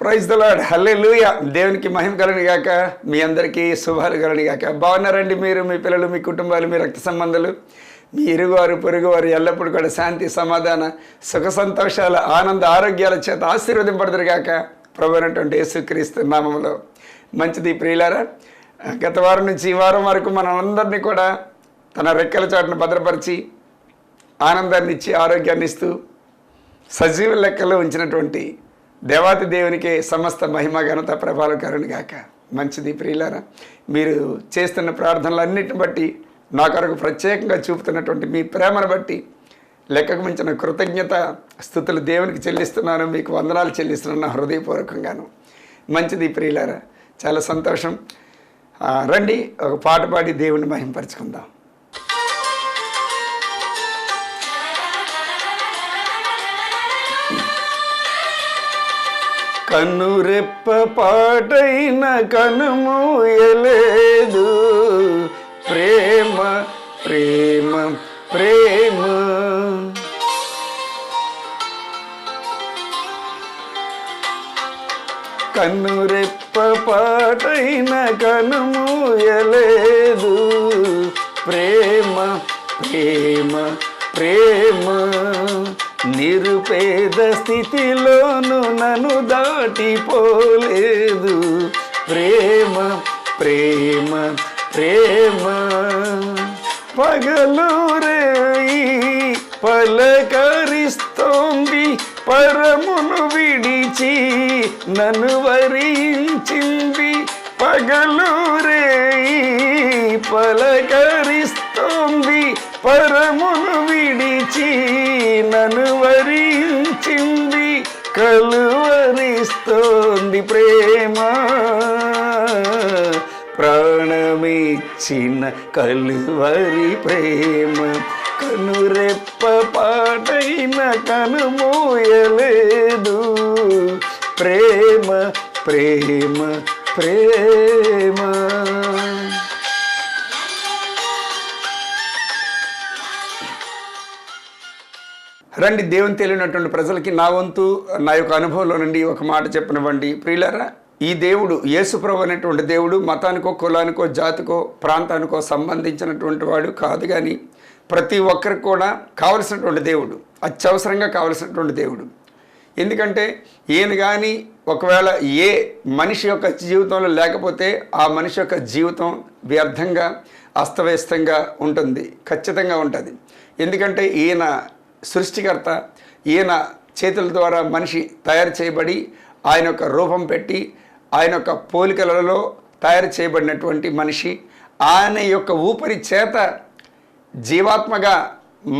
Praise the lord, హల్లెలూయా. దేవునికి మహిమ కలుగును గాక. మీ అందరికీ శుభాలు కలుగును గాక. బాగున్నారండి మీరు, మీ పిల్లలు, మీ కుటుంబాలు, మీ రక్త సంబంధాలు, మీ ఇరుగువారు పొరుగువారు ఎల్లప్పుడూ కూడా శాంతి, సమాధాన, సుఖ సంతోషాల, ఆనంద ఆరోగ్యాల చేత ఆశీర్వదింపడదురు గాక ప్రభువైనటువంటి యేసుక్రీస్తు నామములో. మంచిది ప్రియులారా, గత వారం నుంచి ఈ వారం వరకు మనందరినీ కూడా తన రెక్కల చాటును భద్రపరిచి ఆనందాన్ని ఇచ్చి ఆరోగ్యాన్ని ఇస్తూ సజీవ లెక్కలో ఉంచినటువంటి దేవాతి దేవునికే సమస్త మహిమ ఘనత ప్రభావం కలుగును గాక. మంచిది ప్రియులారా, మీరు చేస్తున్న ప్రార్థనలన్నిటిని బట్టి నా కొరకు ప్రత్యేకంగా చూపుతున్నటువంటి మీ ప్రేమను బట్టి లెక్కకు మించిన కృతజ్ఞత స్తుతులు దేవునికి చెల్లిస్తున్నాను. మీకు వందనాలు చెల్లిస్తున్నాను హృదయపూర్వకంగాను. మంచిది ప్రియులారా, చాలా సంతోషం. రండి ఒక పాట పాడి దేవుని మహింపరచుకుందాం. కన్నురెప్ప పాటైన కనుమూయలేదు, ప్రేమ ప్రేమ ప్రేమ. కన్నురెప్ప పాటైన కనుమూయలేదు, ప్రేమ ప్రేమ ప్రేమ. నిరుపేద స్థితిలోను నన్ను దాటిపోలేదు, ప్రేమ ప్రేమ ప్రేమ. పగలు రేయి పలకరిస్తోంది, పరమును విడిచి నన్ను వరించింది. పగలు రేయి పలకరిస్తోంది, పరమును విడిచి నన్ను వరించింది. కలువరిస్తోంది ప్రేమ, ప్రాణమిచ్చిన కలువరి ప్రేమ. కనురెప్ప పాటైన కనుమూయలేదు, ప్రేమ ప్రేమ ప్రేమ. రండి, దేవుని తెలియనటువంటి ప్రజలకి నా వంతు నా యొక్క అనుభవంలో నుండి ఒక మాట చెప్పనివ్వండి. ప్రియులారా, ఈ దేవుడు యేసుప్రభు అనేటువంటి దేవుడు మతానికో, కులానికో, జాతికో, ప్రాంతానికో సంబంధించినటువంటి వాడు కాదు. కానీ ప్రతి ఒక్కరికి కూడా కావలసినటువంటి దేవుడు, అత్యవసరంగా కావలసినటువంటి దేవుడు. ఎందుకంటే ఈయన కానీ ఒకవేళ ఏ మనిషి యొక్క జీవితంలో లేకపోతే ఆ మనిషి యొక్క జీవితం వ్యర్థంగా, అస్తవ్యస్తంగా ఉంటుంది, ఖచ్చితంగా ఉంటుంది. ఎందుకంటే ఈయన సృష్టికర్త, ఈయన చేతుల ద్వారా మనిషి తయారు చేయబడి ఆయన యొక్క రూపం పెట్టి ఆయన యొక్క పోలికలలో తయారు చేయబడినటువంటి మనిషి, ఆయన యొక్క ఊపిరి చేత జీవాత్మగా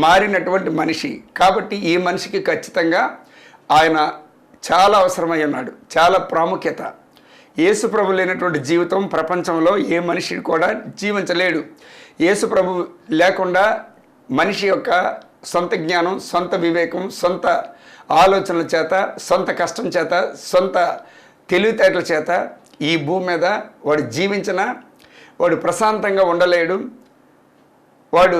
మారినటువంటి మనిషి. కాబట్టి ఈ మనిషికి ఖచ్చితంగా ఆయన చాలా అవసరమై ఉన్నాడు, చాలా ప్రాముఖ్యత. యేసుప్రభు లేనటువంటి జీవితం ప్రపంచంలో ఏ మనిషి కూడా జీవించలేడు. యేసుప్రభు లేకుండా మనిషి యొక్క సొంత జ్ఞానం, సొంత వివేకం, సొంత ఆలోచనల చేత, సొంత కష్టం చేత, సొంత తెలివితేటల చేత ఈ భూమి మీద వాడు జీవించిన వాడు ప్రశాంతంగా ఉండలేడు. వాడు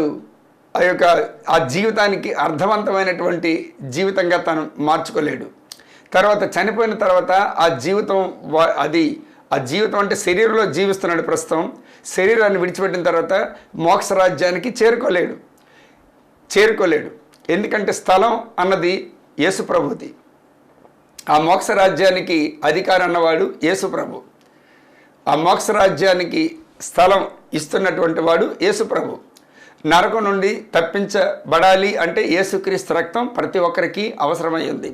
ఆ జీవితానికి అర్థవంతమైనటువంటి జీవితంగా తను మార్చుకోలేడు. తర్వాత చనిపోయిన తర్వాత ఆ జీవితం ఆ జీవితం అంటే శరీరంలో జీవిస్తున్నాడు ప్రస్తుతం. శరీరాన్ని విడిచిపెట్టిన తర్వాత మోక్ష రాజ్యానికి చేరుకోలేడు. ఎందుకంటే స్థలం అన్నది యేసుప్రభుది. ఆ మోక్ష రాజ్యానికి అధికారం అన్నవాడు యేసుప్రభు. ఆ మోక్ష రాజ్యానికి స్థలం ఇస్తున్నటువంటి వాడు యేసుప్రభు. నరకం నుండి తప్పించబడాలి అంటే యేసుక్రీస్తు రక్తం ప్రతి ఒక్కరికి అవసరమైంది.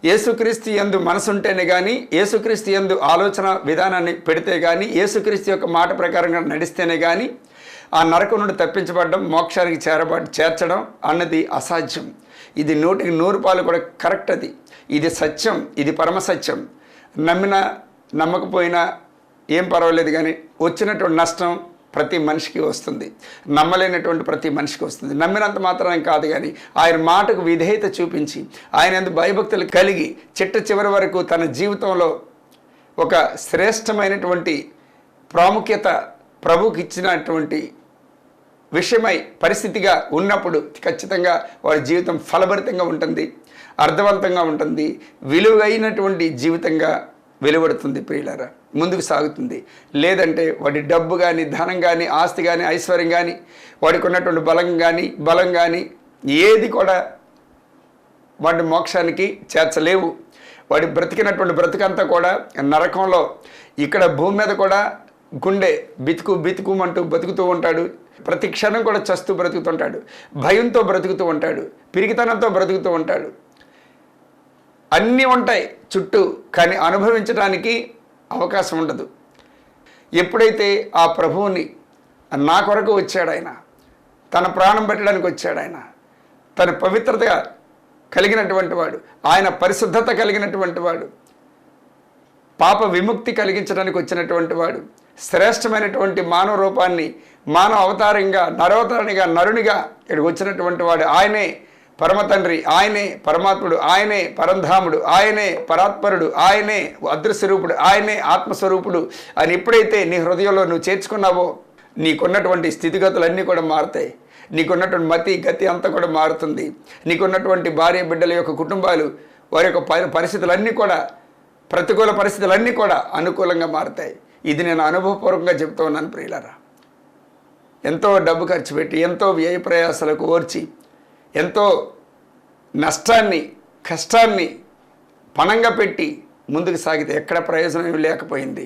యేసుక్రీస్తు యందు మనసుంటేనే కానీ, యేసుక్రీస్తు యందు ఆలోచన విధానాన్ని పెడితే కానీ, యేసుక్రీస్తు యొక్క మాట ప్రకారంగా నడిస్తేనే కానీ ఆ నరకం నుండి తప్పించబడడం, మోక్షానికి చేర్చడం అన్నది అసాధ్యం. ఇది 100% కూడా కరెక్ట్. ఇది సత్యం, ఇది పరమసత్యం. నమ్మినా నమ్మకపోయినా ఏం పర్వాలేదు, కానీ వచ్చినటువంటి నష్టం ప్రతి మనిషికి వస్తుంది. నమ్మలేనటువంటి ప్రతి మనిషికి వస్తుంది. నమ్మినంత మాత్రం కాదు, కానీ ఆయన మాటకు విధేయత చూపించి ఆయన యందు భయభక్తులు కలిగి చిట్ట చివరి వరకు తన జీవితంలో ఒక శ్రేష్టమైనటువంటి ప్రాముఖ్యత ప్రభువుకి ఇచ్చినటువంటి విషయమై పరిస్థితిగా ఉన్నప్పుడు ఖచ్చితంగా వాడి జీవితం ఫలభరితంగా ఉంటుంది, అర్థవంతంగా ఉంటుంది, విలువైనటువంటి జీవితంగా వెలువడుతుంది ప్రియులారా, ముందుకు సాగుతుంది. లేదంటే వాడి డబ్బు కానీ, ధనం కానీ, ఆస్తి కానీ, ఐశ్వర్యం కానీ, వాడికి ఉన్నటువంటి బలం కానీ ఏది కూడా వాడి మోక్షానికి చేర్చలేవు. వాడి బ్రతికినటువంటి బ్రతికంతా కూడా నరకంలో, ఇక్కడ భూమి మీద కూడా గుండె బితుకుమంటూ బతుకుతూ ఉంటాడు. ప్రతి క్షణం కూడా చస్తూ బ్రతుకుతుంటాడు, భయంతో బ్రతుకుతూ ఉంటాడు, పిరికితనంతో బ్రతుకుతూ ఉంటాడు. అన్నీ ఉంటాయి చుట్టూ, కానీ అనుభవించడానికి అవకాశం ఉండదు. ఎప్పుడైతే ఆ ప్రభువుని నా కొరకు వచ్చాడు, ఆయన తన ప్రాణం పెట్టడానికి వచ్చాడు, ఆయన తన పవిత్రత కలిగినటువంటి వాడు, ఆయన పరిశుద్ధత కలిగినటువంటి వాడు, పాప విముక్తి కలిగించడానికి వచ్చినటువంటి వాడు, శ్రేష్టమైనటువంటి మానవ రూపాన్ని మానవ అవతారంగా నరవతారణిగా నరునిగా ఇక్కడికి వచ్చినటువంటి వాడు. ఆయనే పరమ తండ్రి, ఆయనే పరమాత్ముడు, ఆయనే పరంధాముడు, ఆయనే పరాత్పరుడు, ఆయనే అదృశ్యరూపుడు, ఆయనే ఆత్మస్వరూపుడు అని ఎప్పుడైతే నీ హృదయంలో నువ్వు చేర్చుకున్నావో నీకున్నటువంటి స్థితిగతులన్నీ కూడా మారుతాయి. నీకున్నటువంటి మతి గతి అంతా కూడా మారుతుంది. నీకున్నటువంటి భార్య బిడ్డల యొక్క కుటుంబాలు, వారి యొక్క పరిస్థితులన్నీ కూడా, ప్రతికూల పరిస్థితులన్నీ కూడా అనుకూలంగా మారుతాయి. ఇది నేను అనుభవపూర్వకంగా చెప్తూ ఉన్నాను ప్రియులారా. ఎంతో డబ్బు ఖర్చు పెట్టి, ఎంతో వ్యయ ప్రయాసాలకు ఓర్చి, ఎంతో నష్టాన్ని కష్టాన్ని పణంగా పెట్టి ముందుకు సాగితే ఎక్కడ ప్రయోజనం లేకపోయింది.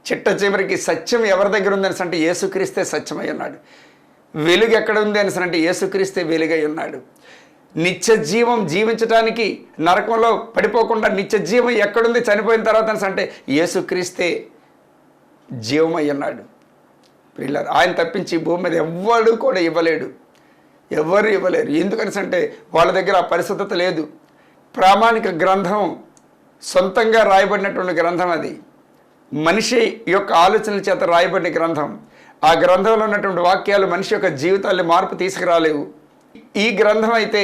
చిట్ట చివరికి సత్యం ఎవరి దగ్గర ఉందనిసి అంటే యేసుక్రీస్తే సత్యమై ఉన్నాడు. వెలుగు ఎక్కడ ఉంది అనేసి అంటే యేసుక్రీస్తే వెలుగై ఉన్నాడు. నిత్య జీవం జీవించడానికి, నరకంలో పడిపోకుండా నిత్య జీవం ఎక్కడుంది చనిపోయిన తర్వాత అనేసి అంటే యేసుక్రీస్తే జీవమై ఉన్నాడు. ప్రియులారా, ఆయన తప్పించి భూమి మీద ఎవ్వడు కూడా ఇవ్వలేడు, ఎవరు ఇవ్వలేరు. ఎందుకనేసి అంటే వాళ్ళ దగ్గర ఆ పరిశుద్ధత లేదు. ప్రామాణిక గ్రంథం, సొంతంగా రాయబడినటువంటి గ్రంథం, అది మనిషి యొక్క ఆలోచనల చేత రాయబడిన గ్రంథం. ఆ గ్రంథంలో ఉన్నటువంటి వాక్యాలు మనిషి యొక్క జీవితాన్ని మార్పు తీసుకురాలేవు. ఈ గ్రంథం అయితే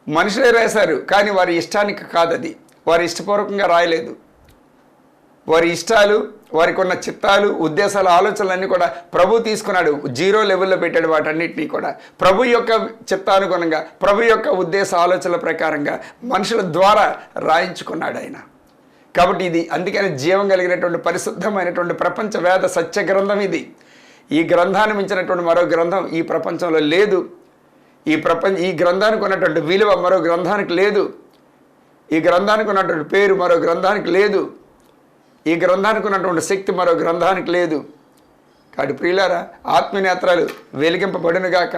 మనుషులే రాశారు, కానీ వారి ఇష్టానికి కాదది, వారి ఇష్టపూర్వకంగా రాయలేదు. వారి ఇష్టాలు, వారికి ఉన్న చిత్తాలు, ఉద్దేశాలు, ఆలోచనలన్నీ కూడా ప్రభు తీసుకున్నాడు, 0 లెవెల్లో పెట్టాడు. వాటన్నిటినీ కూడా ప్రభు యొక్క చిత్తానుగుణంగా, ప్రభు యొక్క ఉద్దేశ ఆలోచనల ప్రకారంగా మనుషుల ద్వారా రాయించుకున్నాడు ఆయన. కాబట్టి ఇది అందుకని జీవం కలిగినటువంటి పరిశుద్ధమైనటువంటి ప్రపంచ వేద సత్య గ్రంథం ఇది. ఈ గ్రంథాన్ని మించినటువంటి మరో గ్రంథం ఈ ప్రపంచంలో లేదు. ఈ గ్రంథానికి ఉన్నటువంటి విలువ మరో గ్రంథానికి లేదు. ఈ గ్రంథానికి ఉన్నటువంటి పేరు మరో గ్రంథానికి లేదు. ఈ గ్రంథానికి ఉన్నటువంటి శక్తి మరో గ్రంథానికి లేదు. కాబట్టి ప్రియులారా, ఆత్మనేత్రాలు వెలిగింపబడునుగాక,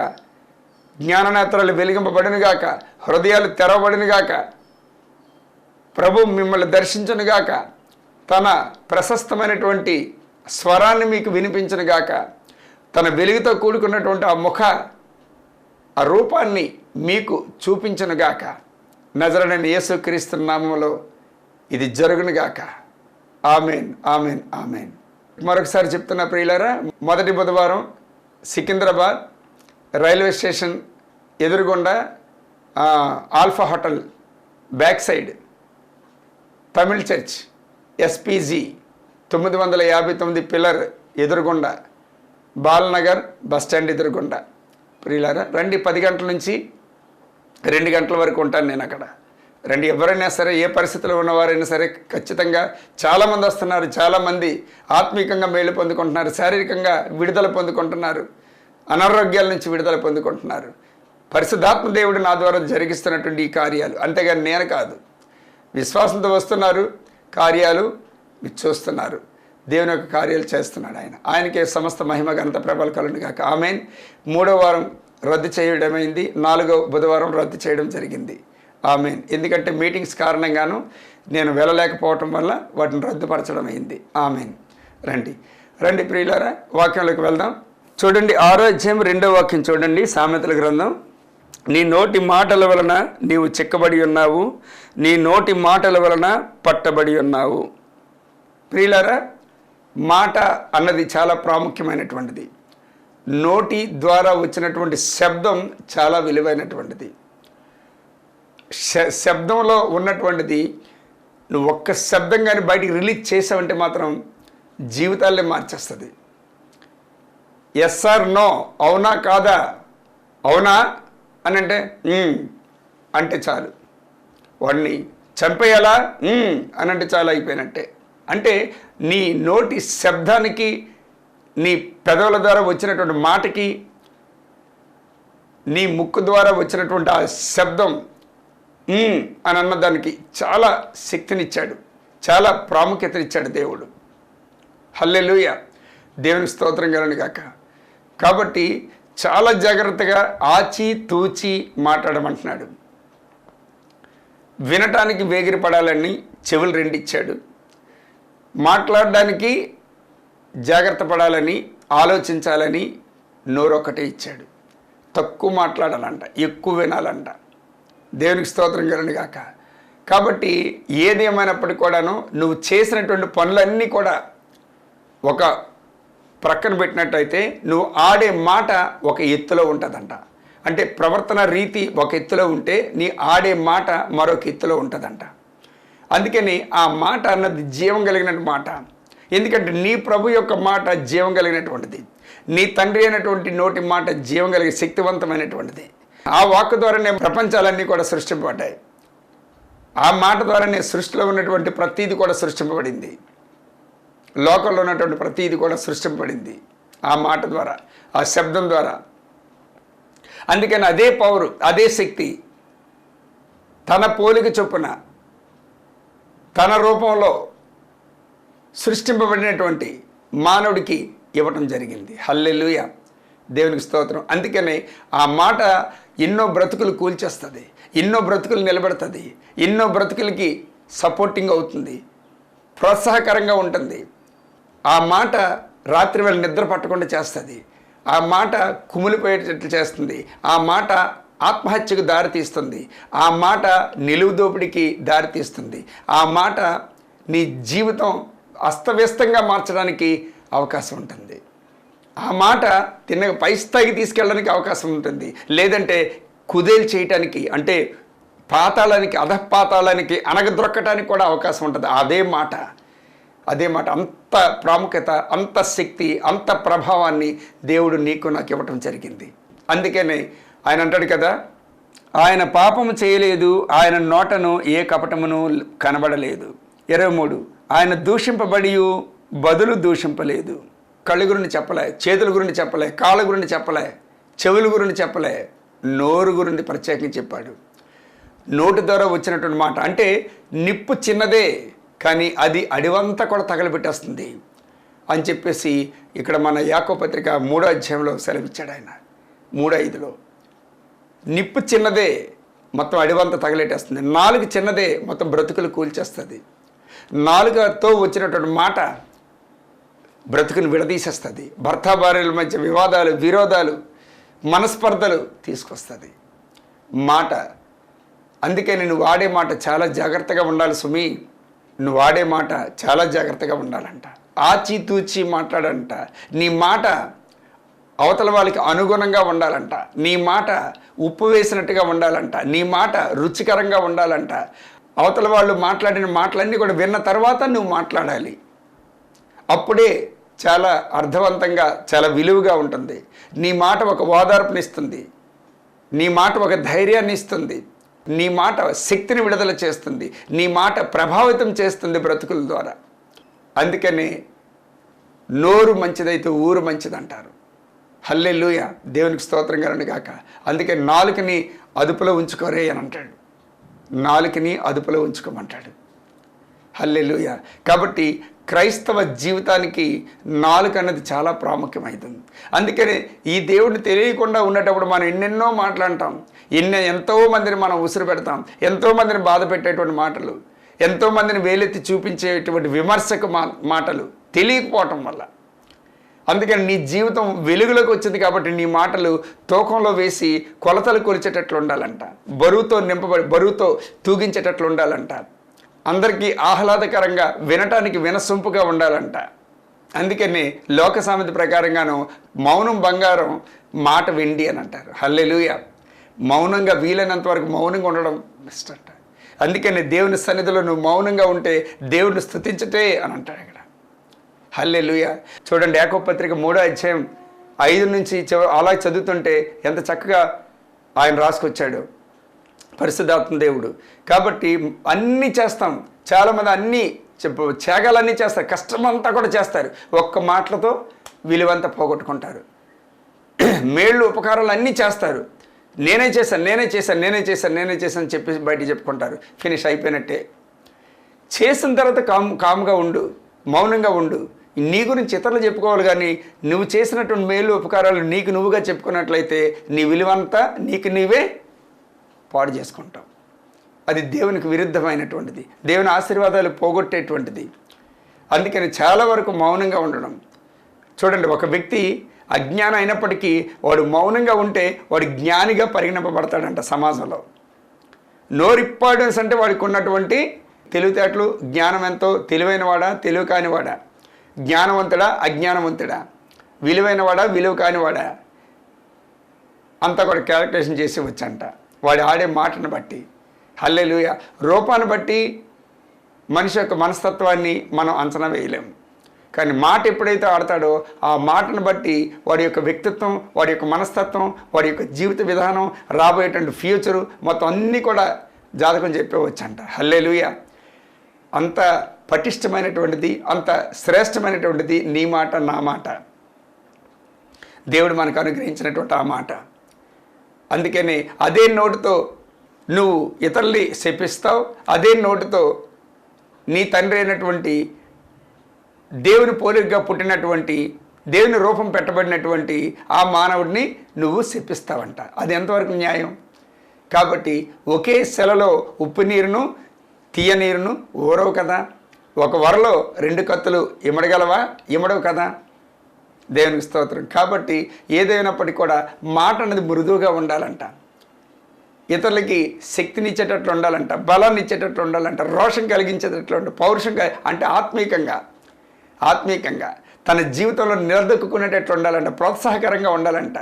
జ్ఞాననేత్రాలు వెలిగింపబడునుగాక, హృదయాలు తెరవబడునుగాక, ప్రభు మిమ్మల్ని దర్శించునుగాక, తన ప్రశస్తమైనటువంటి స్వరాన్ని మీకు వినిపించునుగాక, తన వెలుగుతో కూడుకున్నటువంటి ఆ రూపాన్ని మీకు చూపించునుగాక. నజరేయుడైన యేసుక్రీస్తు నామములో ఇది జరుగునుగాక. Amen, amen, amen. మరొకసారి చెప్తున్నా ప్రియులారా, మొదటి బుధవారం సికింద్రాబాద్ రైల్వే స్టేషన్ ఎదురుగుండా alpha hotel back side Tamil church SPG 959 pillar ఎదురుగుండా, బాలనగర్ బస్టాండ్ ఎదురుగుండా. ప్రియులారా, రండి. 10 గంటల నుంచి 2 గంటల వరకు ఉంటాను నేను అక్కడ. రండి. ఎవరైనా సరే, ఏ పరిస్థితిలో ఉన్నవారైనా సరే ఖచ్చితంగా చాలామంది వస్తున్నారు. చాలామంది ఆత్మీయంగా మేలు పొందుకుంటున్నారు, శారీరకంగా విడుదల పొందుకుంటున్నారు, అనారోగ్యాల నుంచి విడుదల పొందుకుంటున్నారు. పరిశుద్ధాత్మ దేవుడు నా ద్వారా జరిగిస్తున్నటువంటి ఈ కార్యాలు, అంతేగాని నేను కాదు. విశ్వాసంతో వస్తున్నారు, కార్యాలు మీరు చూస్తున్నారు. దేవుని యొక్క కార్యాలు చేస్తున్నాడు ఆయన. ఆయనకే సమస్త మహిమ ఘనత ప్రభలు కలుగును గాక. ఆమెన్. 3వ వారం రద్దు చేయడమైంది, 4వ బుధవారం రద్దు చేయడం జరిగింది. ఆమెన్. ఎందుకంటే మీటింగ్స్ కారణంగాను నేను వెళ్ళలేకపోవటం వల్ల వాటిని రద్దుపరచడం అయింది. ఆమెన్. రండి ప్రియులారా, వాక్యంలోకి వెళ్దాం. చూడండి, 6వ అధ్యాయం 2వ వాక్యం చూడండి. సామెతల గ్రంథం. నీ నోటి మాటల వలన నీవు చిక్కబడి ఉన్నావు, నీ నోటి మాటల వలన పట్టబడి ఉన్నావు. ప్రియులారా, మాట అన్నది చాలా ప్రాముఖ్యమైనటువంటిది. నోటి ద్వారా వచ్చినటువంటి శబ్దం చాలా విలువైనటువంటిది. శబ్దంలో ఉన్నటువంటిది, నువ్వు ఒక్క శబ్దం కానీ బయటికి రిలీజ్ చేసావంటే మాత్రం జీవితాలే మార్చేస్తుంది. ఎస్ ఆర్ నో, అవునా కాదా, అవునా అని అంటే చాలు. వాడిని చంపేయాలా అని అంటే చాలా అయిపోయినట్టే. అంటే నీ నోటి శబ్దానికి, నీ పెదవుల ద్వారా వచ్చినటువంటి మాటకి, నీ ముక్కు ద్వారా వచ్చినటువంటి ఆ శబ్దం అని అన్నదానికి చాలా శక్తినిచ్చాడు, చాలా ప్రాముఖ్యతనిచ్చాడు దేవుడు. హల్లెలూయా, దేవునికి స్తోత్రం కలుగును గాక. కాబట్టి చాలా జాగ్రత్తగా ఆచి తూచి మాట్లాడమంటున్నాడు. వినటానికి వేగిరపడాలని చెవులు రెండు ఇచ్చాడు, మాట్లాడడానికి జాగ్రత్త పడాలని, ఆలోచించాలని నోరొక్కటే ఇచ్చాడు. తక్కువ మాట్లాడాలంట, ఎక్కువ వినాలంట. దేవునికి స్తోత్రం కలుగును గాక. కాబట్టి ఏదేమైనప్పటికీ కూడాను నువ్వు చేసినటువంటి పనులన్నీ కూడా ఒక ప్రక్కన పెట్టినట్టయితే నువ్వు ఆడే మాట ఒక ఎత్తులో ఉంటుందంట. అంటే ప్రవర్తన రీతి ఒక ఎత్తులో ఉంటే నీ ఆడే మాట మరొక ఎత్తులో ఉంటుందంట. అందుకని ఆ మాట అన్నది జీవం కలిగిన మాట. ఎందుకంటే నీ ప్రభు యొక్క మాట జీవం కలిగినటువంటిది, నీ తండ్రి అయినటువంటి నోటి మాట జీవం కలిగి శక్తివంతమైనటువంటిది. ఆ వాక్ ద్వారానే ప్రపంచాలన్నీ కూడా సృష్టింపబడ్డాయి. ఆ మాట ద్వారానే సృష్టిలో ఉన్నటువంటి ప్రతీది కూడా సృష్టింపబడింది. లోకంలో ఉన్నటువంటి ప్రతీది కూడా సృష్టింపబడింది ఆ మాట ద్వారా, ఆ శబ్దం ద్వారా. అందుకని అదే పవరు, అదే శక్తి తన పోలిక చొప్పున తన రూపంలో సృష్టింపబడినటువంటి మానవుడికి ఇవ్వటం జరిగింది. హల్లెలూయా, దేవునికి స్తోత్రం. అందుకనే ఆ మాట ఎన్నో బ్రతుకులు కూల్చేస్తుంది, ఎన్నో బ్రతుకులు నిలబెడుతుంది, ఎన్నో బ్రతుకులకి సపోర్టింగ్ అవుతుంది, ప్రోత్సాహకరంగా ఉంటుంది. ఆ మాట రాత్రి వేళ నిద్ర పట్టకుండా చేస్తుంది, ఆ మాట కుమిలిపోయేటట్లు చేస్తుంది, ఆ మాట ఆత్మహత్యకు దారితీస్తుంది, ఆ మాట నిలువు దోపిడికి దారితీస్తుంది, ఆ మాట నీ జీవితం అస్తవ్యస్తంగా మార్చడానికి అవకాశం ఉంటుంది. ఆ మాట పై స్థాయికి తీసుకెళ్ళడానికి అవకాశం ఉంటుంది, లేదంటే కుదేలు చేయటానికి, అంటే పాతాళానికి, అధపాతాళానికి అణగద్రొక్కటానికి కూడా అవకాశం ఉంటుంది. అదే మాట అంత ప్రాముఖ్యత, అంత శక్తి, అంత ప్రభావాన్ని దేవుడు నీకు నాకు ఇవ్వటం జరిగింది. అందుకనే ఆయన అంటాడు కదా, ఆయన పాపము చేయలేదు, ఆయన నోటను ఏ కపటమును కనబడలేదు. 23, ఆయన దూషింపబడి బదులు దూషింపలేదు. కళ్ళు గురించి చెప్పలే, చేతుల గురించి చెప్పలే, కాళ్ళ గురించి చెప్పలే, చెవుల గురించి చెప్పలే, నోరు గురించి ప్రత్యేకించి చెప్పాడు. నోటి ద్వారా వచ్చినటువంటి మాట అంటే నిప్పు చిన్నదే కానీ అది అడివంతా కూడా తగలబెట్టేస్తుంది అని చెప్పేసి ఇక్కడ మన యాకోబు పత్రిక 3వ అధ్యాయంలో సెలవిచ్చాడు ఆయన. 3:5లో నిప్పు చిన్నదే మొత్తం అడివంతా తగలెట్టేస్తుంది, నాలుగు చిన్నదే మొత్తం బ్రతుకులు కూల్చేస్తుంది. నాలుగుతో వచ్చినటువంటి మాట బ్రతుకుని విడదీసేస్తుంది, భర్త భార్యల మధ్య వివాదాలు, విరోధాలు, మనస్పర్ధలు తీసుకొస్తుంది మాట. అందుకే నువ్వు వాడే మాట చాలా జాగ్రత్తగా ఉండాలి సుమి. నువ్వు వాడే మాట చాలా జాగ్రత్తగా ఉండాలంట, ఆచితూచి మాట్లాడంట. నీ మాట అవతల వాళ్ళకి అనుగుణంగా ఉండాలంట, నీ మాట ఉప్పు వేసినట్టుగా ఉండాలంట, నీ మాట రుచికరంగా ఉండాలంట. అవతల వాళ్ళు మాట్లాడిన మాటలన్నీ కూడా విన్న తర్వాత నువ్వు మాట్లాడాలి. అప్పుడే చాలా అర్థవంతంగా, చాలా విలువగా ఉంటుంది. నీ మాట ఒక ఓదార్పునిస్తుంది, నీ మాట ఒక ధైర్యాన్ని ఇస్తుంది, నీ మాట శక్తిని విడుదల చేస్తుంది, నీ మాట ప్రభావితం చేస్తుంది బ్రతుకుల ద్వారా. అందుకని నోరు మంచిదైతే ఊరు మంచిదంటారు. హల్లెలూయా, దేవునికి స్తోత్రం కలుగును గాక. అందుకే నాలుకని అదుపులో ఉంచుకోరే అని అంటాడు, నాలుకని అదుపులో ఉంచుకోమంటాడు. హల్లెలూయా. కాబట్టి క్రైస్తవ జీవితానికి నాలుక అన్నది చాలా ప్రాముఖ్యమైంది. అందుకని ఈ దేవుడిని తెలియకుండా ఉండేటప్పుడు మనం ఎన్నెన్నో మాట్లాడతాం, ఎంతో మందిని మనం ఉసురు పెడతాం, ఎంతోమందిని బాధ పెట్టేటువంటి మాటలు, ఎంతోమందిని వేలెత్తి చూపించేటువంటి విమర్శకు మాటలు తెలియకపోవటం వల్ల. అందుకని నీ జీవితం వెలుగులోకి వచ్చింది కాబట్టి నీ మాటలు తూకంలో వేసి కొలతలు కొలిచేటట్లు ఉండాలంట, బరువుతో తూగించేటట్లు ఉండాలంట, అందరికీ ఆహ్లాదకరంగా వినటానికి వినసొంపుగా ఉండాలంట. అందుకని లోక సామెత ప్రకారంగాను మౌనం బంగారం, మాట వెండి అని అంటారు. హల్లెలూయా. మౌనంగా వీలైనంత వరకు మౌనంగా ఉండడం బెస్ట్ అంట. అందుకని దేవుని సన్నిధిలో నువ్వు మౌనంగా ఉంటే దేవుడిని స్తుతించటే అని అంటాడు ఇక్కడ. హల్లెలూయా. చూడండి, యాకోబు పత్రిక 3వ అధ్యాయం 5 నుంచి అలా చదువుతుంటే ఎంత చక్కగా ఆయన రాసుకొచ్చాడు పరిశుద్ధాత్మ దేవుడు. కాబట్టి అన్నీ చేస్తాం, చాలామంది అన్నీ త్యాగాలన్నీ చేస్తారు, కష్టమంతా కూడా చేస్తారు, ఒక్క మాటలతో విలువంతా పోగొట్టుకుంటారు. మేళ్ళు ఉపకారాలు అన్నీ చేస్తారు, నేనే చేశాను చెప్పి బయట చెప్పుకుంటారు. ఫినిష్ అయిపోయినట్టే. చేసిన తర్వాత కామ్గా ఉండు, మౌనంగా ఉండు. నీ గురించి ఇతరులు చెప్పుకోవాలి, కానీ నువ్వు చేసినటువంటి మేలు ఉపకారాలు నీకు నువ్వుగా చెప్పుకున్నట్లయితే నీ విలువంతా నీకు నీవే పాడు చేసుకుంటావు. అది దేవునికి విరుద్ధమైనటువంటిది, దేవుని ఆశీర్వాదాలు పోగొట్టేటువంటిది. అందుకని చాలా వరకు మౌనంగా ఉండడం. చూడండి, ఒక వ్యక్తి అజ్ఞానం అయినప్పటికీ వాడు మౌనంగా ఉంటే వాడు జ్ఞానిగా పరిగణింపబడతాడంట సమాజంలో. నోరిప్పాడు అంటే వాడికి ఉన్నటువంటి తెలివితేటలు, జ్ఞానం ఎంతో, తెలివైనవాడా తెలివి కానివాడా, జ్ఞానవంతుడా అజ్ఞానవంతుడా, విలువైనవాడా విలువ కానివాడా, అంతా కూడా క్యాలిక్యులేషన్ చేసి వచ్చంట వాడు ఆడే మాటను బట్టి. హల్లెలూయా. రూపాన్ని బట్టి మనిషి యొక్క మనస్తత్వాన్ని మనం అంచనా వేయలేము, కానీ మాట ఎప్పుడైతే ఆడతాడో ఆ మాటను బట్టి వాడి యొక్క వ్యక్తిత్వం, వాడి యొక్క మనస్తత్వం, వాడి యొక్క జీవిత విధానం, రాబోయేటువంటి ఫ్యూచరు మొత్తం అన్నీ కూడా జాతకం చెప్పేవచ్చంట. హల్లెలూయా. అంత పటిష్టమైనటువంటిది, అంత శ్రేష్టమైనటువంటిది నీ మాట నా మాట, దేవుడు మనకు అనుగ్రహించినటువంటి ఆ మాట. అందుకని అదే నోటితో నువ్వు ఇతరుల్ని శపిస్తావు, అదే నోటితో నీ తండ్రి అయినటువంటి దేవుని పోలికగా పుట్టినటువంటి, దేవుని రూపం పెట్టబడినటువంటి ఆ మానవుడిని నువ్వు శపిస్తావంట. అది ఎంతవరకు న్యాయం? కాబట్టి ఒకే సెలలో ఉప్పు నీరును తీయ నీరును ఊరవు కదా. ఒక వరలో 2 కత్తులు ఇమడగలవా? ఇమడవు కదా. దేవునికి స్తోత్రం. కాబట్టి ఏదైనప్పటికీ కూడా మాట అనేది మృదువుగా ఉండాలంట, ఇతరులకి శక్తినిచ్చేటట్లు ఉండాలంట, బలాన్ని ఇచ్చేటట్లు ఉండాలంట, రోషం కలిగించేటట్లు ఉండాలి, పౌరుషంగా అంటే ఆత్మీయంగా తన జీవితంలో నిలదొక్కునేటట్లు ఉండాలంట, ప్రోత్సాహకరంగా ఉండాలంట.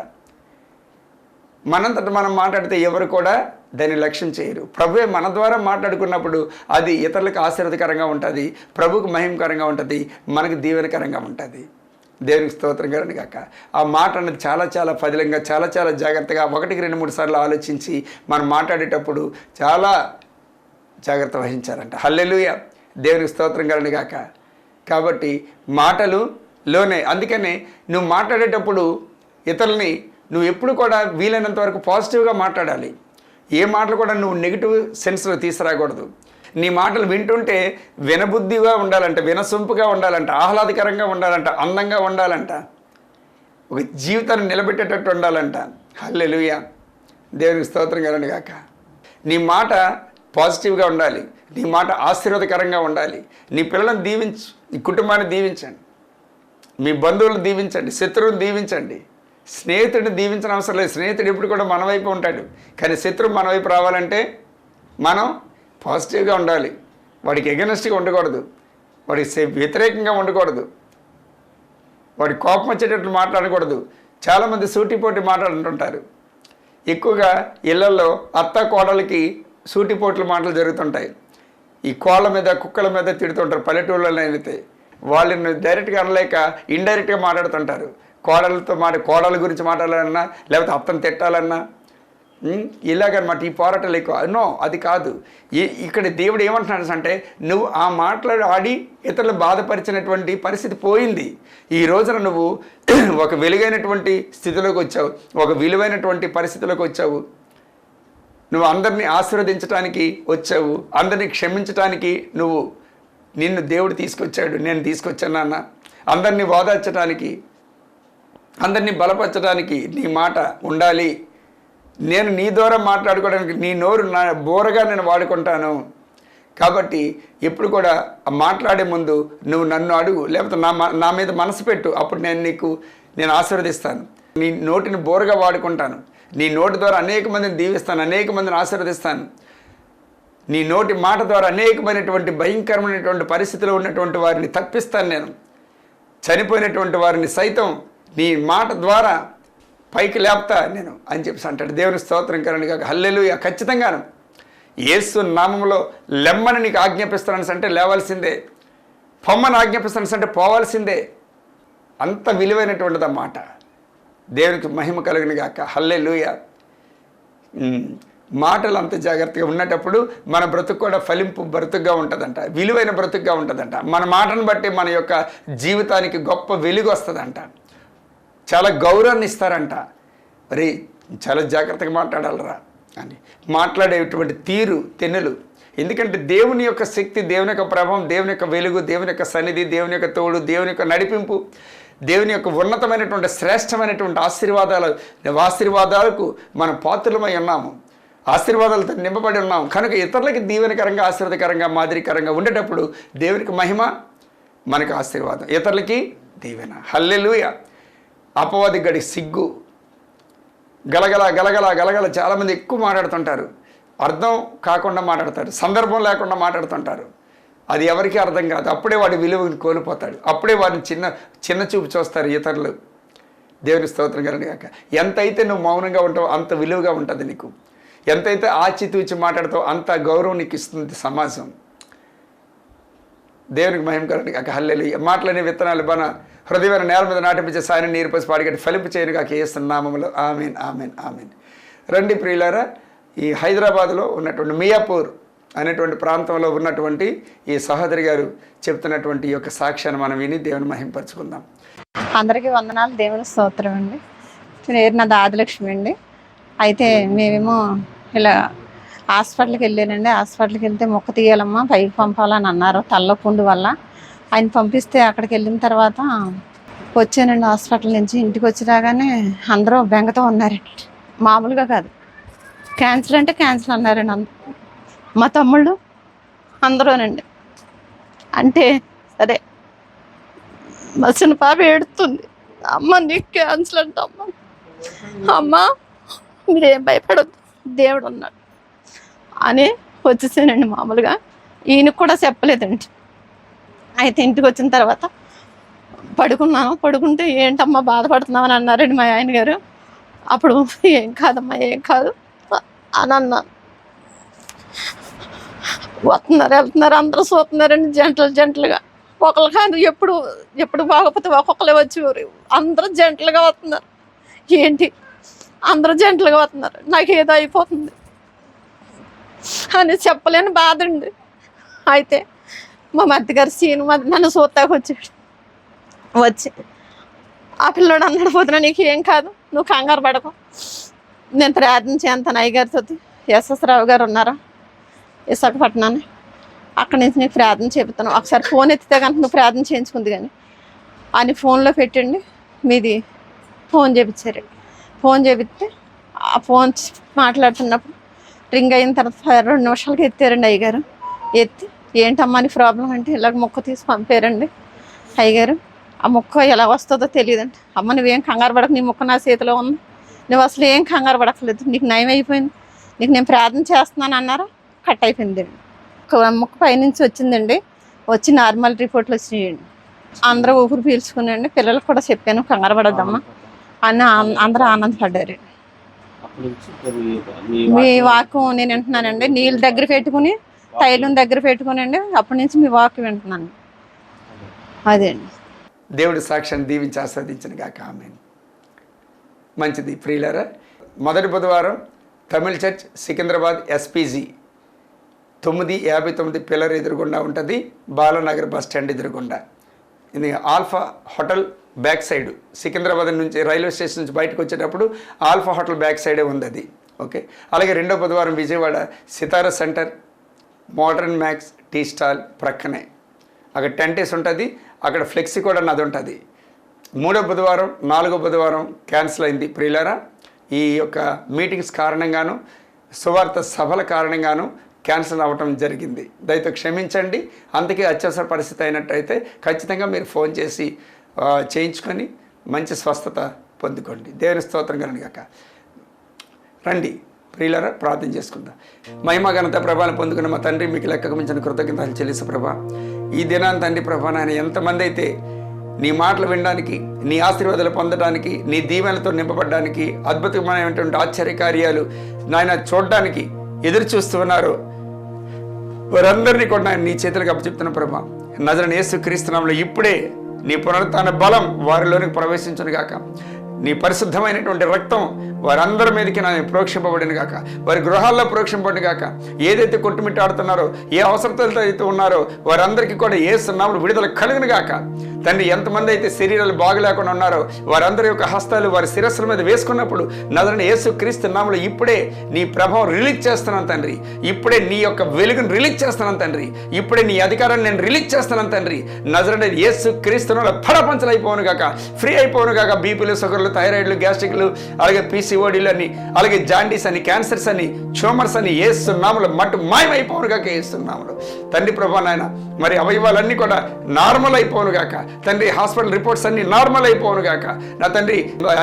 మనంతట మనం మాట్లాడితే ఎవరు కూడా దాన్ని లక్ష్యం చేయరు. ప్రభువే మన ద్వారా మాట్లాడుకున్నప్పుడు అది ఇతరులకు ఆశీర్వదకరంగా ఉంటుంది, ప్రభువుకు మహిమకరంగా ఉంటుంది, మనకు దీవెనకరంగా ఉంటుంది. దేవునికి స్తోత్రం కలుగును గాక. ఆ మాట అనేది చాలా చాలా పదిలంగా, చాలా చాలా జాగ్రత్తగా 1, 2, 3 సార్లు ఆలోచించి మనం మాట్లాడేటప్పుడు చాలా జాగ్రత్త వహించాలంట. హల్లెలూయా. దేవునికి స్తోత్రం కలుగును గాక. కాబట్టి మాటలులోనే, అందుకనే నువ్వు మాట్లాడేటప్పుడు ఇతరులని నువ్వు ఎప్పుడు కూడా వీలైనంత వరకు పాజిటివ్గా మాట్లాడాలి. ఏ మాటలు కూడా నువ్వు నెగిటివ్ సెన్స్లో తీసుకురాకూడదు. నీ మాటలు వింటుంటే వినబుద్ధిగా ఉండాలంట, వినసొంపుగా ఉండాలంట, ఆహ్లాదకరంగా ఉండాలంట, అందంగా ఉండాలంట, ఒక జీవితాన్ని నిలబెట్టేటట్టు ఉండాలంట. హల్లెలూయా. దేవునికి స్తోత్రం కలుగును గాక. నీ మాట పాజిటివ్గా ఉండాలి, నీ మాట ఆశీర్వాదకరంగా ఉండాలి. నీ పిల్లలను దీవించు, నీ కుటుంబాన్ని దీవించండి, మీ బంధువులను దీవించండి, శత్రువుని దీవించండి, స్నేహితుడిని దీవించిన అవసరం లేదు. స్నేహితుడు ఎప్పుడు కూడా మన వైపు ఉంటాడు, కానీ శత్రువు మన వైపు రావాలంటే మనం పాజిటివ్గా ఉండాలి. వాడికి ఎగనెస్ట్గా ఉండకూడదు, వాడికి వ్యతిరేకంగా ఉండకూడదు, వాడి కోపం వచ్చేటట్లు మాట్లాడకూడదు. చాలామంది సూటిపోటి మాట్లాడుతుంటారు. ఎక్కువగా ఇళ్లలో అత్త కోడలకి సూటిపోట్ల మాటలు జరుగుతుంటాయి. ఈ కోళ్ళ మీద కుక్కల మీద తిడుతుంటారు. పల్లెటూళ్ళలో అయితే వాళ్ళని డైరెక్ట్గా అనలేక ఇండైరెక్ట్గా మాట్లాడుతుంటారు. కోడల గురించి మాట్లాడాలన్నా, లేకపోతే అత్తను తిట్టాలన్నా ఇలాగనమాట. ఈ పోరాటాలు ఎక్కువ. నో, అది కాదు. ఇక్కడ దేవుడు ఏమంటున్నాడు అంటే, నువ్వు ఆ మాటలు ఆడి ఇతరులు బాధపరిచినటువంటి పరిస్థితి పోయింది. ఈ రోజున నువ్వు ఒక వెలుగైనటువంటి స్థితిలోకి వచ్చావు, ఒక విలువైనటువంటి పరిస్థితిలోకి వచ్చావు. నువ్వు అందరినీ ఆశీర్వదించడానికి వచ్చావు, అందరినీ క్షమించడానికి నిన్ను దేవుడు తీసుకొచ్చాడు, నేను తీసుకొచ్చాను నాన్న. అందరినీ ఓదార్చడానికి, అందరినీ బలపరచడానికి నీ మాట ఉండాలి. నేను నీ ద్వారా మాట్లాడుకోవడానికి నీ నోరు నా బోరగా నేను వాడుకుంటాను. కాబట్టి ఎప్పుడు కూడా మాట్లాడే ముందు నువ్వు నన్ను అడుగు, లేకపోతే నా మీద మనసు పెట్టు, అప్పుడు నేను ఆశీర్వదిస్తాను. నీ నోటిని బోరగా వాడుకుంటాను. నీ నోటి ద్వారా అనేక మందిని దీవిస్తాను, అనేక మందిని ఆశీర్వదిస్తాను. నీ నోటి మాట ద్వారా అనేకమైనటువంటి భయంకరమైనటువంటి పరిస్థితిలో ఉన్నటువంటి వారిని తప్పిస్తాను. నేను చనిపోయినటువంటి వారిని సైతం నీ మాట ద్వారా పైకి లేపుతా నేను అని చెప్పేసి అంటాడు. దేవుని స్తోత్రం కలుగును గాక. హల్లెలూయా. ఖచ్చితంగాను యేసు నామములో లెమ్మని నీకు ఆజ్ఞాపిస్తానని అంటే లేవాల్సిందే, పొమ్మని ఆజ్ఞాపిస్తానని అంటే పోవాల్సిందే. అంత విలువైనటువంటిది అన్నమాట. దేవునికి మహిమ కలుగును గాక. హల్లెలూయా. మాటలు అంత జాగ్రత్తగా ఉన్నటప్పుడు మన బ్రతుకు కూడా ఫలింపు బ్రతుకుగా ఉంటుందంట, విలువైన బ్రతుకుగా ఉంటుందంట. మన మాటను బట్టి మన యొక్క జీవితానికి గొప్ప వెలుగు వస్తుందంట, చాలా గౌరవాన్ని ఇస్తారంట. మరి చాలా జాగ్రత్తగా మాట్లాడాలరా అని మాట్లాడేటువంటి తీరు తెన్నులు. ఎందుకంటే దేవుని యొక్క శక్తి, దేవుని యొక్క ప్రభావం, దేవుని యొక్క వెలుగు, దేవుని యొక్క సన్నిధి, దేవుని యొక్క తోడు, దేవుని యొక్క నడిపింపు, దేవుని యొక్క ఉన్నతమైనటువంటి శ్రేష్టమైనటువంటి ఆశీర్వాదాలకు మనం పాత్రలమై ఉన్నాము. ఆశీర్వాదాలతో నింపబడి ఉన్నాము కనుక ఇతరులకి దీవెనకరంగా, ఆశీర్వాదకరంగా, మాదిరికరంగా ఉండేటప్పుడు దేవునికి మహిమ, మనకు ఆశీర్వాదం, ఇతరులకి దీవెన. హల్లెలూయా. అపవాది గడి సిగ్గు, గలగల గలగల గలగల. చాలామంది ఎక్కువ మాట్లాడుతుంటారు, అర్థం కాకుండా మాట్లాడతారు, సందర్భం లేకుండా మాట్లాడుతుంటారు. అది ఎవరికీ అర్థం కాదు. అప్పుడే వాడి విలువని కోల్పోతాడు, అప్పుడే వాడిని చిన్న చూపు చూస్తారు ఇతరులు. దేవుని స్తోత్రం కలుగును గాక. ఎంతైతే నువ్వు మౌనంగా ఉంటావో అంత విలువగా ఉంటుంది నీకు. ఎంతైతే ఆచితూచి మాట్లాడతావో అంత గౌరవం నీకు ఇస్తుంది సమాజం. దేవునికి మహిమ కలుగును గాక. హల్లెలూయా. మాటలనే విత్తనాలు మన హృదయమైన నేల మీద నాటిపించే సాయని నీరు పోసి పాడిగట్టి ఫలింపు చేయను గాక యేసు నామములో. ఆమేన్, ఆమేన్, ఆమేన్. రండి ప్రియులారా, ఈ హైదరాబాద్లో ఉన్నటువంటి మియాపూర్ అనేటువంటి ప్రాంతంలో ఉన్నటువంటి ఈ సహోదరి గారు చెప్తున్నటువంటి ఈ యొక్క సాక్ష్యాన్ని మనం విని దేవుని మహింపరచుకుందాం. అందరికీ వందనాలు, దేవుని స్తోత్రం అండి. పేరు నాది ఆదిలక్ష్మి అండి. అయితే మేమేమో ఇలా హాస్పిటల్కి వెళ్ళానండి. హాస్పిటల్కి వెళ్తే మొక్క తీయాలమ్మా, పైకి పంపాలని అన్నారు తల్లో పుండు వల్ల. ఆయన పంపిస్తే అక్కడికి వెళ్ళిన తర్వాత వచ్చానండి హాస్పిటల్ నుంచి. ఇంటికి వచ్చి రాగానే అందరూ బెంగతో ఉన్నారండి, మామూలుగా కాదు. క్యాన్సర్ అంటే క్యాన్సర్ అన్నారండి మా తమ్ముళ్ళు అందరూనండి. అంటే సరే, మా చిన్న పాప ఏడుతుంది, అమ్మ నీకు క్యాన్సర్ అంట అమ్మ, అమ్మ మీరేం భయపడద్దు దేవుడు ఉన్నాడు అని వచ్చేసానండి. మామూలుగా ఈయనకు కూడా చెప్పలేదండి. అయితే ఇంటికి వచ్చిన తర్వాత పడుకుంటే ఏంటమ్మా బాధపడుతున్నావు అని అన్నారండి మా ఆయన గారు. అప్పుడు ఏం కాదమ్మా, ఏం కాదు అని అన్నాను. వస్తున్నారు వెళ్తున్నారు, అందరూ చూస్తున్నారండి జంటలుగా. ఒకళ్ళు కాదు, ఎప్పుడు బాగోపోతే ఒక్కొక్కరే వచ్చి అందరూ జంటలుగా వస్తున్నారు. ఏంటి అందరూ జంటలుగా వస్తున్నారు, నాకు ఏదో అయిపోతుంది అని చెప్పలేని బాధ అండి. అయితే మా మధ్యగారు సీను నన్ను చూస్తాకు వచ్చి ఆ పిల్లోడు అన్నాడు, పోతున్నా నీకు ఏం కాదు, నువ్వు కంగారు పడకు, నేను ప్రార్థన చేస్తాను అయ్యగారితో. ఎస్ఎస్ రావు గారు ఉన్నారా విశాఖపట్నాన్ని, అక్కడి నుంచి నీకు ప్రార్థన చెబుతాను, ఒకసారి ఫోన్ ఎత్తితే కనుక నువ్వు ప్రార్థన చేయించుకుంది కానీ అని ఫోన్లో పెట్టండి. మీది ఫోన్ చేయించారండి. ఫోన్ చేపిస్తే ఆ ఫోన్ మాట్లాడుతున్నప్పుడు రింగ్ అయిన తర్వాత 2 నిమిషాలకి ఎత్తారండి అయ్యగారు. ఎత్తి ఏంటమ్మా అని ప్రాబ్లం అంటే ఇలాగ మొక్క తీసి పంపారండి అయ్యగారు. ఆ మొక్క ఎలా వస్తుందో తెలియదండి. అమ్మ నువ్వేం కంగారు పడక, నీ మొక్క నా చేతిలో ఉంది, నువ్వు అసలు ఏం కంగారు పడకలేదు, నీకు నయం అయిపోయింది, నీకు నేను ప్రార్థన చేస్తున్నాను అన్నారా. కట్ అయిపోయిందండి. మొక్క పైనుంచి వచ్చిందండి. వచ్చి నార్మల్ రిపోర్ట్లు వచ్చినాయండి. అందరూ ఊపిరి పీల్చుకున్నాండి. పిల్లలకు కూడా చెప్పాను కంగారు పడద్దమ్మా అని, అందరూ ఆనందపడ్డారు. మీ వాక్కు నేను వింటున్నానండి, నీళ్ళు దగ్గర పెట్టుకుని తైలం దగ్గర పెట్టుకునండి, అప్పటి నుంచి మీ వాక్కు వింటున్నాను. అదే అండి. దేవుడి సాక్ష్యాన్ని దీవించి ఆస్వాదించిన గాక. ఆమేన్. మంచిది ప్రియులారా, మొదటి బుధవారం Tamil church Secunderabad SPG 959 pillar ఎదురుగుండా ఉంటుంది, బాలనగర్ బస్ స్టాండ్ ఎదురుగుండా. ఇది alpha hotel back side, Secunderabad నుంచి రైల్వే స్టేషన్ నుంచి బయటకు వచ్చేటప్పుడు ఆల్ఫా హోటల్ బ్యాక్ సైడే ఉంది అది. ఓకే. అలాగే రెండో బుధవారం Vijayawada Sitara centre modern max tea stall ప్రక్కనే, అక్కడ టెంటేస్ ఉంటుంది, అక్కడ ఫ్లెక్సీ కూడా నాది ఉంటుంది. మూడో బుధవారం 4వ బుధవారం క్యాన్సిల్ అయింది ప్రియులారా. ఈ యొక్క మీటింగ్స్ కారణంగాను, సువార్త సభల కారణంగాను క్యాన్సిల్ అవ్వటం జరిగింది. దయతో క్షమించండి. అందుకే అత్యవసర పరిస్థితి అయినట్టయితే ఖచ్చితంగా మీరు ఫోన్ చేసి చేయించుకొని మంచి స్వస్థత పొందుకోండి. దేవుని స్తోత్రం కలుగును గాక. రండి ప్రియులారా, ప్రార్థన చేసుకుందాం. మహిమ ఘనత ప్రభావం పొందుకున్న మా తండ్రి, మీకు లెక్కకు మించిన కృతజ్ఞతలు చెల్లిసు ప్రభా. ఈ దినాన్ని తండ్రి ప్రభా, నాయన ఎంతమంది అయితే నీ మాటలు వినడానికి, నీ ఆశీర్వాదాలు పొందడానికి, నీ దీవెనలతో నింపబడడానికి, అద్భుతమైనటువంటి ఆశ్చర్యకార్యాలు నాయన చూడడానికి ఎదురు చూస్తూ ఉన్నారు, వారందరినీ కూడా నీ చేతులకు అప్పచెప్తున్న ప్రభా. నజరేయుడైన యేసు క్రీస్తు నామములో ఇప్పుడే నీ పునరుత్థాన బలం వారిలోనికి ప్రవేశించును గాక. నీ పరిశుద్ధమైనటువంటి రక్తం వారందరి మీదకి నా ప్రోక్షింపబడిన గాక, వారి గృహాల్లో ప్రోక్షింపబడిన గాక. ఏదైతే కొట్టుమిట్టాడుతున్నారో, ఏ అవసరతలతో అయితే ఉన్నారో వారందరికీ కూడా యేసు నామములో విడుదల కలుగును గాక. తండ్రి, ఎంతమంది అయితే శరీరాలు బాగులేకుండా ఉన్నారో వారందరి యొక్క హస్తాలు వారి శిరస్సుల మీద వేసుకున్నప్పుడు నజరేయుడైన యేసు క్రీస్తు నామములో ఇప్పుడే నీ ప్రభావం రిలీజ్ చేస్తున్నాను తండ్రి. ఇప్పుడే నీ యొక్క వెలుగును రిలీజ్ చేస్తున్నాను తండ్రి. ఇప్పుడే నీ అధికారాన్ని నేను రిలీజ్ చేస్తున్నాను తండ్రి. నజరేయుడైన యేసు క్రీస్తు నామములో ఫలపంచలు అయిపోను గాక, ఫ్రీ అయిపోను గాక. బీపీలు, షుగర్లు, థైరాయిడ్లు, గ్యాస్ట్రిక్లు, అలాగే పీసీఓడీలు అని, అలాగే జాండీస్ అని, క్యాన్సర్స్ అని, ట్యూమర్స్ అని యేసు నామములో మట్టు మాయమైపోను గాక. యేసు నామములో తండ్రి ప్రభా నాయన, మరి అవయవాలన్నీ కూడా నార్మల్ అయిపోను గాక తండ్రి. హాస్పిటల్ రిపోర్ట్స్ అన్ని నార్మల్ అయిపోను గాక నా తండ్రి.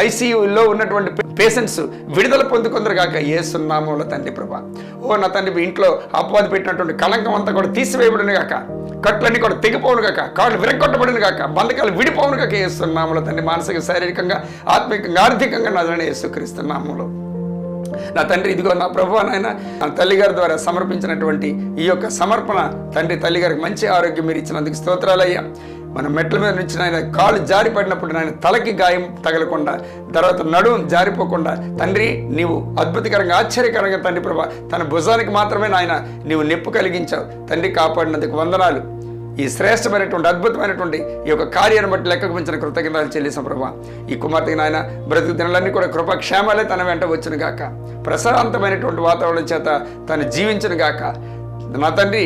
ఐసీయూలో ఉన్నటువంటి పేషెంట్స్ విడుదల పొందుకుందరు గాక యేసు నామములో తండ్రి ప్రభా. ఓ నా తండ్రి, ఇంట్లో అపవాది పెట్టినటువంటి కళంకం అంతా కూడా తీసివేయబడిన గాక, కట్లన్నీ కూడా తెగిపోను గాక, కాళ్ళు విరగొట్టబడిన గాక, బంధకాలు విడిపోను గాక యేసు నామములో తండ్రి. మానసిక, శారీరకంగా, ఆత్మికంగా, ఆర్థికంగా నజరేయుడైన యేసుక్రీస్తు నామములో నా తండ్రి, ఇదిగో నా ప్రభువా నాయన, నా తల్లిగారి ద్వారా సమర్పించినటువంటి ఈ యొక్క సమర్పణ తండ్రి, తల్లిగారికి మంచి ఆరోగ్యం మీరు ఇచ్చినందుకు స్తోత్రాలయ్యా. మన మెట్ల మీద నుంచి నాయన కాళ్ళు జారిపడినప్పుడు నాయన తలకి గాయం తగలకుండా, తర్వాత నడుము జారిపోకుండా తండ్రి నీవు అద్భుతకరంగా, ఆశ్చర్యకరంగా తండ్రి ప్రభా తన భుజానికి మాత్రమే నాయన నీవు నొప్పి కలిగించావు తండ్రి. కాపాడినందుకు వందనాలు. ఈ శ్రేష్టమైనటువంటి, అద్భుతమైనటువంటి ఈ యొక్క కార్యాన్ని బట్టి లెక్కకు మించిన కృతజ్ఞతలు చెల్లిసాం ప్రభా. ఈ కుమార్తెకి నాయన బ్రతుకు దినాలన్నీ కూడా కృపక్షేమాలే తన వెంట వచ్చిన గాక, ప్రశాంతమైనటువంటి వాతావరణం చేత తను జీవించిన గాక. నా తండ్రి,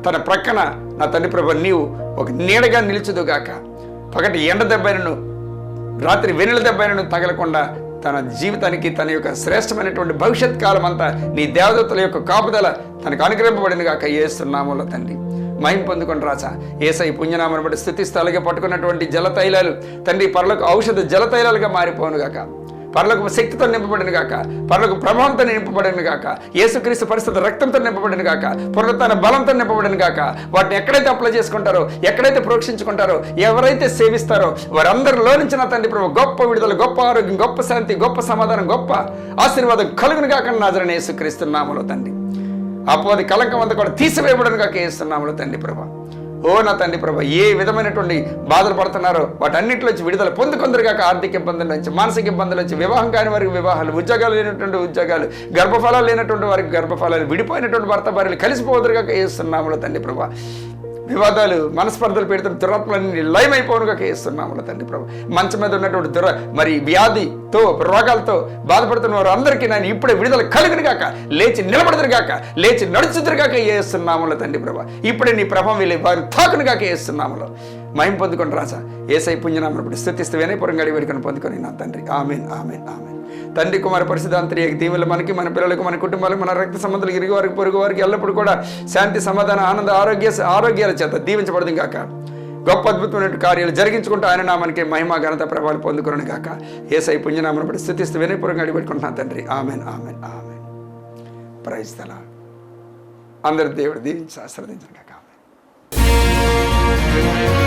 తన ప్రక్కన నా తండ్రి ప్రభా నీవు ఒక నీడగా నిలుచుదు గాక. పగటి ఎండ దెబ్బైనను, రాత్రి వెన్నెల దెబ్బైనను తగలకుండా తన జీవితానికి, తన యొక్క శ్రేష్టమైనటువంటి భవిష్యత్ కాలం అంతా నీ దేవదత్తుల యొక్క కాపుదల తనకు అనుగ్రహింపబడిన గాక యేసు నామములో తండ్రి. మహిమ పొందుకొని రాజా. యేసయ్య పుణ్యనామను బట్టి స్తుతిస్తూ, అలాగే పట్టుకున్నటువంటి జలతైలాలు తండ్రి పరలోక ఔషధ జలతైలాలుగా మారిపోను గాక, పరలోక శక్తితో నింపబడిన గాక, పరలోక ప్రభావంతో నింపబడిన గాక, యేసుక్రీస్తు పరిశుద్ధ రక్తంతో నింపబడిన గాక, పునరుత్థాన బలంతో నింపబడిన గాక. వాటిని ఎక్కడైతే అప్లై చేసుకుంటారో, ఎక్కడైతే ప్రోక్షించుకుంటారో, ఎవరైతే సేవిస్తారో వారందరిలో నుంచి నా తండ్రి ప్రభు గొప్ప విడుదల, గొప్ప ఆరోగ్యం, గొప్ప శాంతి, గొప్ప సమాధానం, గొప్ప ఆశీర్వాదం కలుగును గాక నజరేయుడైన యేసుక్రీస్తు నామములో తండ్రి. అపవాది కలంకం అంతా కూడా తీసివేయబడను గాక యేసు నామములో తండ్రి ప్రభా. ఓ నా తండ్రి ప్రభా, ఏ విధమైనటువంటి బాధలు పడుతున్నారో వాటన్నిటిలో నుంచి విడుదల పొందుకుందరు గాక. ఆర్థిక ఇబ్బందుల నుంచి, మానసిక ఇబ్బందుల నుంచి, వివాహం కాని వారికి వివాహాలు, ఉద్యోగాలు లేనటువంటి ఉద్యోగాలు, గర్భఫలాలు లేనటువంటి వారికి గర్భఫలాలు, విడిపోయినటువంటి భర్త భార్యలు కలిసిపోదురు గాక యేసు నామములో తండ్రి ప్రభా. వివాదాలు, మనస్పర్ధలు పెడుతున్న దురాత్మలన్నీ లయమైపోనుగా కేస్తున్నాముల తండ్రి ప్రభు. మంచం మీద ఉన్నటువంటి మరి వ్యాధితో, రోగాలతో బాధపడుతున్న వారు అందరికీ నేను ఇప్పుడే విడుదల కలుగును గాక, లేచి నిలబడదురు గాక, లేచి నడుచుదురు గాక ఏస్తున్నాముల తండ్రి ప్రభు. ఇప్పుడే నీ ప్రభావం వెళ్ళి వారు తాకును గాక ఏస్తున్నాములో. మహిమ పొందుకొని రాజా. యేసయ్య పుణ్యనామమును స్తుతిస్తూ వినయపూర్వకంగా అడిగి వేడుకొని పొందుకొని నా తండ్రి. ఆమేన్, ఆమేన్, ఆమేన్. తండ్రి, కుమార పరిశుద్ధాంతరి దీవులు మనకి, మన పిల్లలకు, మన కుటుంబాలకు, మన రక్త సంబంధాలు, ఇరుగు వారికి, పొరుగు వారికి ఎల్లప్పుడూ కూడా శాంతి, సమాధానం, ఆనంద, ఆరోగ్యాల చేత దీవించబడదు గాక. గొప్ప అద్భుతమైన కార్యాలు జరిగించుకుంటూ ఆయన నామానికి మహిమ, ఘనత, ప్రభావాలు పొందుకుని గాక. యేసయ్య పుణ్యనామమును బట్టి స్తుతిస్తూ వినయపూర్వకంగా అడిగి పెట్టుకుంటున్నాను తండ్రి. Amen, amen, amen. Praise the lord. అందరి దేవుడు దీవించి ఆశీర్వదించును గాక. ఆమేన్.